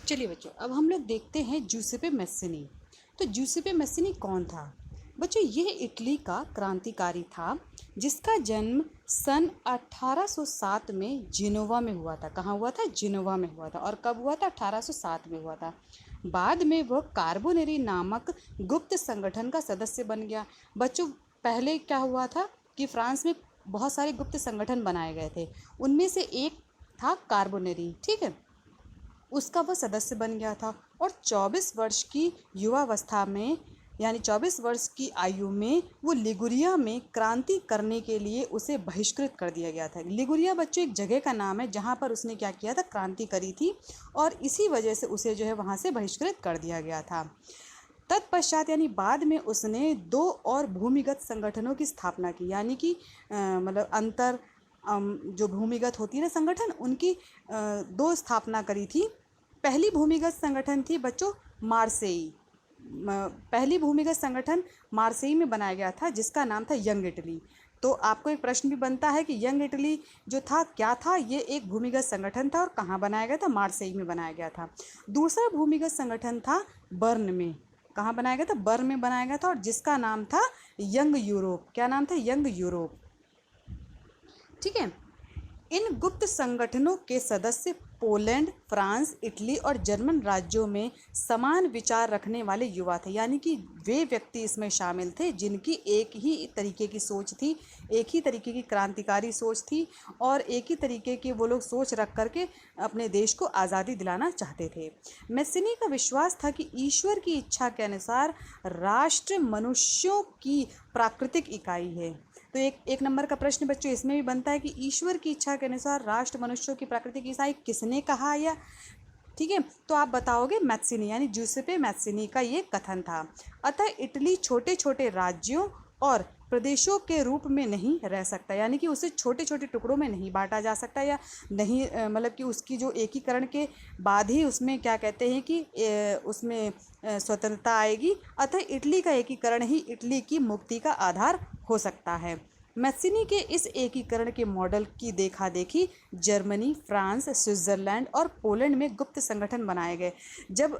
चलिए बच्चों, अब हम लोग देखते हैं जूसेपे मैस्सिनी। तो जूसेपे मैस्सिनी कौन था? बच्चों, यह इटली का क्रांतिकारी था जिसका जन्म सन 1807 में जिनोवा में हुआ था। कहाँ हुआ था? जिनोवा में हुआ था। और कब हुआ था? 1807 में हुआ था। बाद में वह कार्बोनेरी नामक गुप्त संगठन का सदस्य बन गया। बच्चों, पहले क्या हुआ था कि फ्रांस में बहुत सारे गुप्त संगठन बनाए गए थे। उनमें से एक था कार्बोनेरी, ठीक है। उसका वह सदस्य बन गया था और 24 वर्ष की युवावस्था में, यानी 24 वर्ष की आयु में, वो लिगुरिया में क्रांति करने के लिए उसे बहिष्कृत कर दिया गया था। लिगुरिया बच्चों एक जगह का नाम है जहाँ पर उसने क्या किया था? क्रांति करी थी, और इसी वजह से उसे जो है वहाँ से बहिष्कृत कर दिया गया था। तत्पश्चात यानी बाद में उसने 2 और भूमिगत संगठनों की स्थापना की, यानी कि मतलब जो भूमिगत होती है ना संगठन, उनकी 2 स्थापना करी थी। पहली भूमिगत संगठन थी बच्चों मार्सेई। पहली भूमिगत संगठन मार्सेई में बनाया गया था जिसका नाम था यंग इटली। तो आपको एक प्रश्न भी बनता है कि यंग इटली जो था क्या था? ये एक भूमिगत संगठन था और कहाँ बनाया गया था? मार्सेई में बनाया गया था। दूसरा भूमिगत संगठन था बर्न में। कहाँ बनाया गया था? बर्न में बनाया गया था, और जिसका नाम था यंग यूरोप। क्या नाम था? यंग यूरोप, ठीक है। इन गुप्त संगठनों के सदस्य पोलैंड, फ्रांस, इटली और जर्मन राज्यों में समान विचार रखने वाले युवा थे, यानी कि वे व्यक्ति इसमें शामिल थे जिनकी एक ही तरीके की सोच थी, एक ही तरीके की क्रांतिकारी सोच थी, और एक ही तरीके की वो लोग सोच रख करके अपने देश को आज़ादी दिलाना चाहते थे। मैस्सिनी का विश्वास था कि ईश्वर की इच्छा के अनुसार राष्ट्र मनुष्यों की प्राकृतिक इकाई है। तो एक नंबर का प्रश्न बच्चों इसमें भी बनता है कि ईश्वर की इच्छा के अनुसार राष्ट्र मनुष्यों की प्राकृतिक इकाई किसने कहा? या ठीक है, तो आप बताओगे मैस्सिनी, यानी जूसेपे मैस्सिनी का ये कथन था। अतः इटली छोटे छोटे राज्यों और प्रदेशों के रूप में नहीं रह सकता, यानी कि उसे छोटे छोटे टुकड़ों में नहीं बांटा जा सकता, या नहीं मतलब कि उसकी जो एकीकरण के बाद ही उसमें क्या कहते हैं कि उसमें स्वतंत्रता आएगी। अतः इटली का एकीकरण ही इटली की मुक्ति का आधार हो सकता है। मैस्सिनी के इस एकीकरण के मॉडल की देखा देखी जर्मनी, फ्रांस, स्विट्ज़रलैंड और पोलैंड में गुप्त संगठन बनाए गए। जब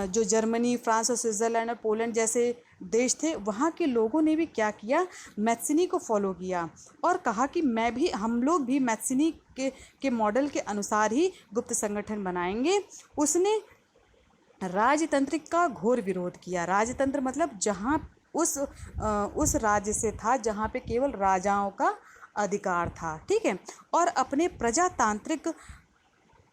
जो जर्मनी, फ्रांस और स्विट्ज़रलैंड और पोलैंड जैसे देश थे, वहाँ के लोगों ने भी क्या किया? मैस्सिनी को फॉलो किया और कहा कि हम लोग भी मैस्सिनी के मॉडल के अनुसार ही गुप्त संगठन बनाएंगे। उसने राजतंत्र का घोर विरोध किया। राजतंत्र मतलब जहाँ उस राज्य से था जहाँ पे केवल राजाओं का अधिकार था, ठीक है। और अपने प्रजातांत्रिक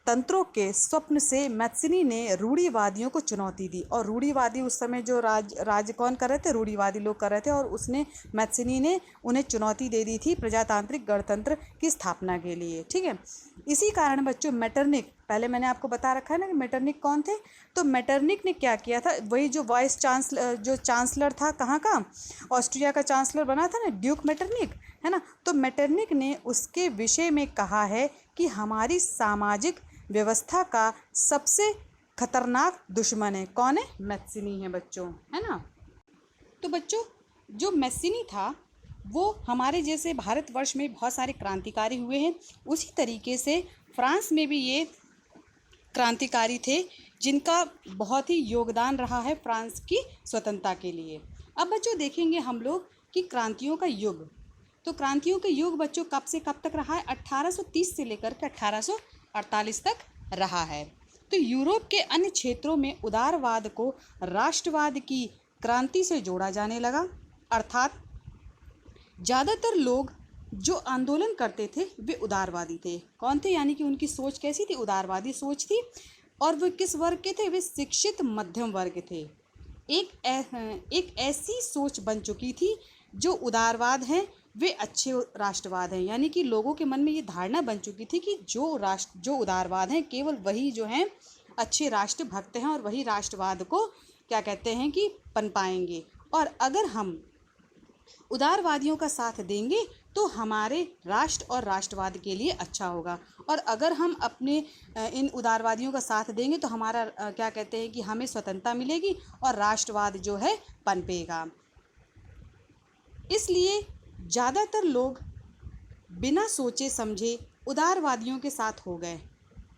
तंत्रों के स्वप्न से मैस्सिनी ने रूढ़िवादियों को चुनौती दी। और रूढ़िवादी उस समय जो राज्य कौन कर रहे थे? रूढ़िवादी लोग कर रहे थे, और उसने मैस्सिनी ने उन्हें चुनौती दे दी थी प्रजातांत्रिक गणतंत्र की स्थापना के लिए, ठीक है। इसी कारण बच्चों मेटरनिक, पहले मैंने आपको बता रखा है ना कि मेटरनिक कौन थे। तो मेटरनिक ने क्या किया था? वही जो वाइस चांसलर, जो चांसलर था, कहाँ का? ऑस्ट्रिया का चांसलर बना था ना, ड्यूक मेटरनिक, है ना। तो मेटरनिक ने उसके विषय में कहा है कि हमारी सामाजिक व्यवस्था का सबसे खतरनाक दुश्मन है कौन है? मैस्सिनी है बच्चों, है ना। तो बच्चों, जो मैस्सिनी था वो हमारे जैसे भारतवर्ष में बहुत सारे क्रांतिकारी हुए हैं, उसी तरीके से फ्रांस में भी ये क्रांतिकारी थे जिनका बहुत ही योगदान रहा है फ्रांस की स्वतंत्रता के लिए। अब बच्चों देखेंगे हम लोग कि क्रांतियों का युग। तो क्रांतियों का युग बच्चों कब से कब तक रहा है? 1830 से लेकर के 1848 तक रहा है। तो यूरोप के अन्य क्षेत्रों में उदारवाद को राष्ट्रवाद की क्रांति से जोड़ा जाने लगा, अर्थात ज़्यादातर लोग जो आंदोलन करते थे वे उदारवादी थे। कौन थे? यानी कि उनकी सोच कैसी थी? उदारवादी सोच थी। और वे किस वर्ग के थे? वे शिक्षित मध्यम वर्ग थे। एक ऐसी सोच बन चुकी थी जो उदारवाद है वे अच्छे राष्ट्रवाद हैं, यानी कि लोगों के मन में ये धारणा बन चुकी थी कि जो उदारवाद हैं केवल वही जो हैं अच्छे राष्ट्रभक्त हैं, और वही राष्ट्रवाद को क्या कहते हैं कि पनपाएंगे। और अगर हम उदारवादियों का साथ देंगे तो हमारे राष्ट्र और राष्ट्रवाद के लिए अच्छा होगा, और अगर हम अपने इन उदारवादियों का साथ देंगे तो हमारा क्या कहते हैं कि हमें स्वतंत्रता मिलेगी और राष्ट्रवाद जो है पनपेगा। इसलिए ज़्यादातर लोग बिना सोचे समझे उदारवादियों के साथ हो गए।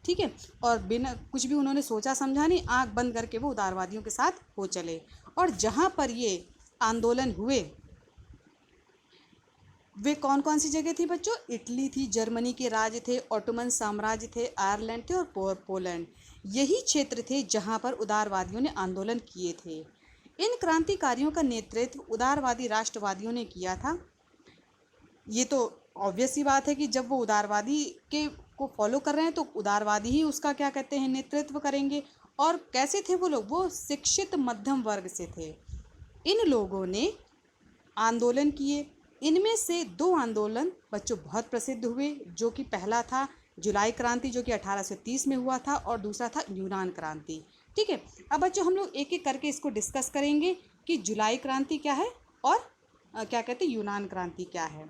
ठीक है। और बिना कुछ भी उन्होंने सोचा समझा नहीं, आंख बंद करके वो उदारवादियों के साथ हो चले। और जहाँ पर ये आंदोलन हुए वे कौन कौन सी जगह थी बच्चों? इटली थी, जर्मनी के राज्य थे, ऑटोमन साम्राज्य थे, आयरलैंड थे और पोलैंड। यही क्षेत्र थे जहाँ पर उदारवादियों ने आंदोलन किए थे। इन क्रांतिकारियों का नेतृत्व उदारवादी राष्ट्रवादियों ने किया था। ये तो ऑब्वियस सी बात है कि जब वो उदारवादी के को फॉलो कर रहे हैं तो उदारवादी ही उसका क्या कहते हैं, नेतृत्व करेंगे। और कैसे थे वो लोग? वो शिक्षित मध्यम वर्ग से थे। इन लोगों ने आंदोलन किए। इनमें से दो आंदोलन बच्चों बहुत प्रसिद्ध हुए, जो कि पहला था जुलाई क्रांति जो कि 1830 में हुआ था, और दूसरा था यूनान क्रांति। ठीक है। अब बच्चों हम लोग एक एक करके इसको डिस्कस करेंगे कि जुलाई क्रांति क्या है और क्या कहते हैं यूनान क्रांति क्या है।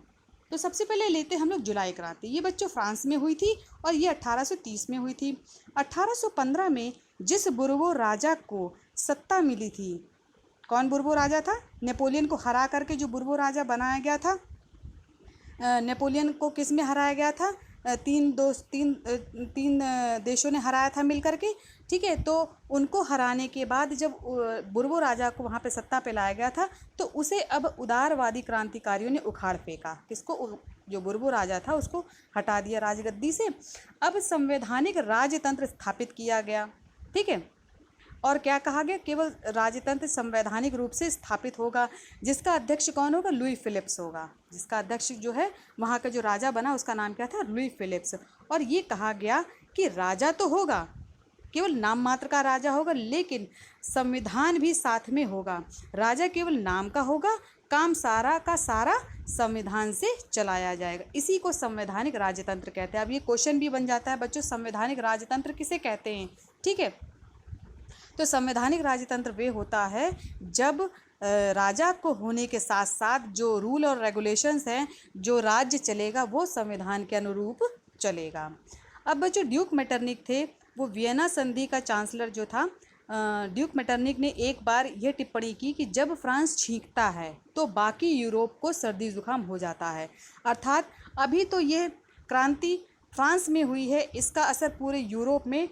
तो सबसे पहले लेते हैं हम लोग जुलाई क्रांति। ये बच्चों फ्रांस में हुई थी और ये 1830 में हुई थी। 1815 में जिस बुर्बो राजा को सत्ता मिली थी, कौन बुर्बो राजा था? नेपोलियन को हरा करके जो बुर्बो राजा बनाया गया था। नेपोलियन को किस में हराया गया था? तीन देशों ने हराया था मिल करके। ठीक है। तो उनको हराने के बाद जब बुर्बो राजा को वहाँ पे सत्ता पे लाया गया था तो उसे अब उदारवादी क्रांतिकारियों ने उखाड़ फेंका। किसको? जो बुर्बो राजा था उसको हटा दिया राजगद्दी से। अब संवैधानिक राजतंत्र स्थापित किया गया। ठीक है। और क्या कहा गया? केवल राजतंत्र संवैधानिक रूप से स्थापित होगा, जिसका अध्यक्ष कौन होगा? लुई फिलिप्स होगा। जिसका अध्यक्ष जो है वहाँ का जो राजा बना उसका नाम क्या था? Louis Philips. और ये कहा गया कि राजा तो होगा, केवल नाम मात्र का राजा होगा, लेकिन संविधान भी साथ में होगा। राजा केवल नाम का होगा, काम सारा का सारा संविधान से चलाया जाएगा। इसी को संवैधानिक राजतंत्र कहते हैं। अब ये क्वेश्चन भी बन जाता है बच्चों, संवैधानिक राजतंत्र किसे कहते हैं? ठीक है। तो संवैधानिक राजतंत्र वे होता है जब राजा को होने के साथ साथ जो रूल और रेगुलेशंस हैं, जो राज्य चलेगा वो संविधान के अनुरूप चलेगा। अब बच्चों ड्यूक मेटरनिक थे, वो वियना संधि का चांसलर जो था। ड्यूक मेटरनिक ने एक बार यह टिप्पणी की कि जब फ्रांस छींकता है तो बाकी यूरोप को सर्दी जुकाम हो जाता है। अर्थात अभी तो ये क्रांति फ्रांस में हुई है, इसका असर पूरे यूरोप में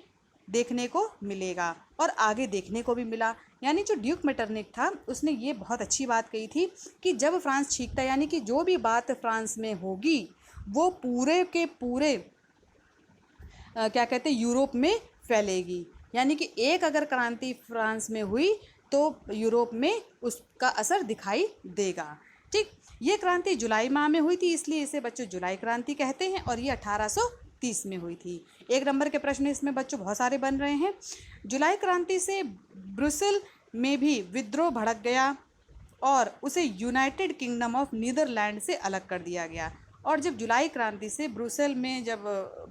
देखने को मिलेगा और आगे देखने को भी मिला। यानी जो ड्यूक मेटरनिक था उसने ये बहुत अच्छी बात कही थी कि जब फ्रांस छींकता, यानी कि जो भी बात फ्रांस में होगी वो पूरे के पूरे क्या कहते हैं यूरोप में फैलेगी। यानी कि एक अगर क्रांति फ्रांस में हुई तो यूरोप में उसका असर दिखाई देगा। ठीक। ये क्रांति जुलाई माह में हुई थी, इसलिए इसे बच्चों जुलाई क्रांति कहते हैं और ये 1830 में हुई थी। एक नंबर के प्रश्न इसमें बच्चों बहुत सारे बन रहे हैं। जुलाई क्रांति से ब्रुसेल में भी विद्रोह भड़क गया और उसे यूनाइटेड किंगडम ऑफ नीदरलैंड से अलग कर दिया गया। और जब जुलाई क्रांति से ब्रुसेल में जब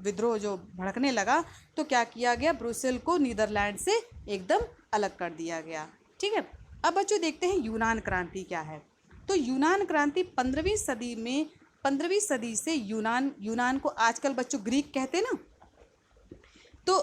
विद्रोह जो भड़कने लगा तो क्या किया गया? ब्रुसेल को नीदरलैंड से एकदम अलग कर दिया गया। ठीक है। अब बच्चों देखते हैं यूनान क्रांति क्या है। तो यूनान क्रांति 15वीं सदी से यूनान को आजकल बच्चों ग्रीक कहते हैं ना, तो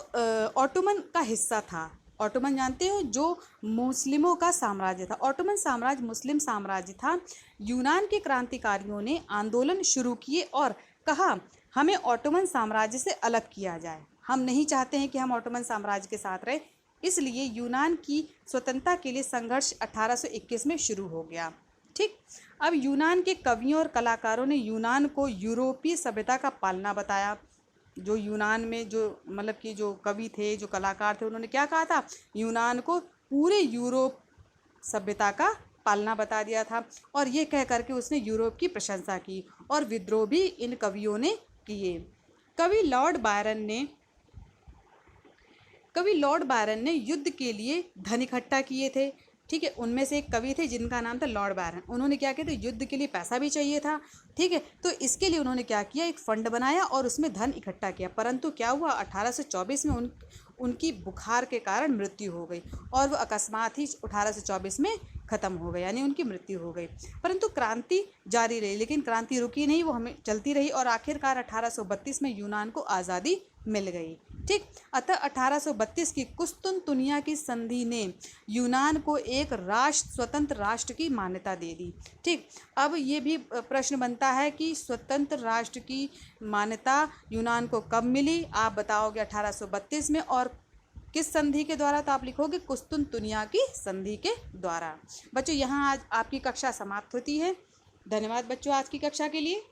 ऑटोमन का हिस्सा था। ऑटोमन जानते हो, जो मुस्लिमों का साम्राज्य था। ऑटोमन साम्राज्य मुस्लिम साम्राज्य था। यूनान के क्रांतिकारियों ने आंदोलन शुरू किए और कहा हमें ऑटोमन साम्राज्य से अलग किया जाए, हम नहीं चाहते हैं कि हम ऑटोमन साम्राज्य के साथ रहे। इसलिए यूनान की स्वतंत्रता के लिए संघर्ष 1821 में शुरू हो गया। ठीक। अब यूनान के कवियों और कलाकारों ने यूनान को यूरोपीय सभ्यता का पालना बताया। जो यूनान में जो मतलब कि जो कवि थे, जो कलाकार थे, उन्होंने क्या कहा था? यूनान को पूरे यूरोप सभ्यता का पालना बता दिया था। और ये कह करके उसने यूरोप की प्रशंसा की और विद्रोह भी इन कवियों ने किए। कवि लॉर्ड बायरन ने युद्ध के लिए धन इकट्ठा किए थे। ठीक है। उनमें से एक कवि थे जिनका नाम था लॉर्ड बायरन। उन्होंने क्या किया था? युद्ध के लिए पैसा भी चाहिए था। ठीक है। तो इसके लिए उन्होंने क्या किया? एक फंड बनाया और उसमें धन इकट्ठा किया। परंतु क्या हुआ? 1824 में उनकी बुखार के कारण मृत्यु हो गई और वो अकस्मात ही 1824 में ख़त्म हो गई, यानी उनकी मृत्यु हो गई। परंतु क्रांति जारी रही, लेकिन क्रांति रुकी नहीं, वो हमें चलती रही और आखिरकार 1832 में यूनान को आज़ादी मिल गई। ठीक। अतः 1832 की कुस्तुनतुनिया की संधि ने यूनान को एक राष्ट्र, स्वतंत्र राष्ट्र की मान्यता दे दी। ठीक। अब ये भी प्रश्न बनता है कि स्वतंत्र राष्ट्र की मान्यता यूनान को कब मिली? आप बताओगे 1832 में, और किस संधि के द्वारा? तो आप लिखोगे कुस्तुनतुनिया की संधि के द्वारा। बच्चों, यहाँ आज आपकी कक्षा समाप्त होती है। धन्यवाद बच्चों आज की कक्षा के लिए।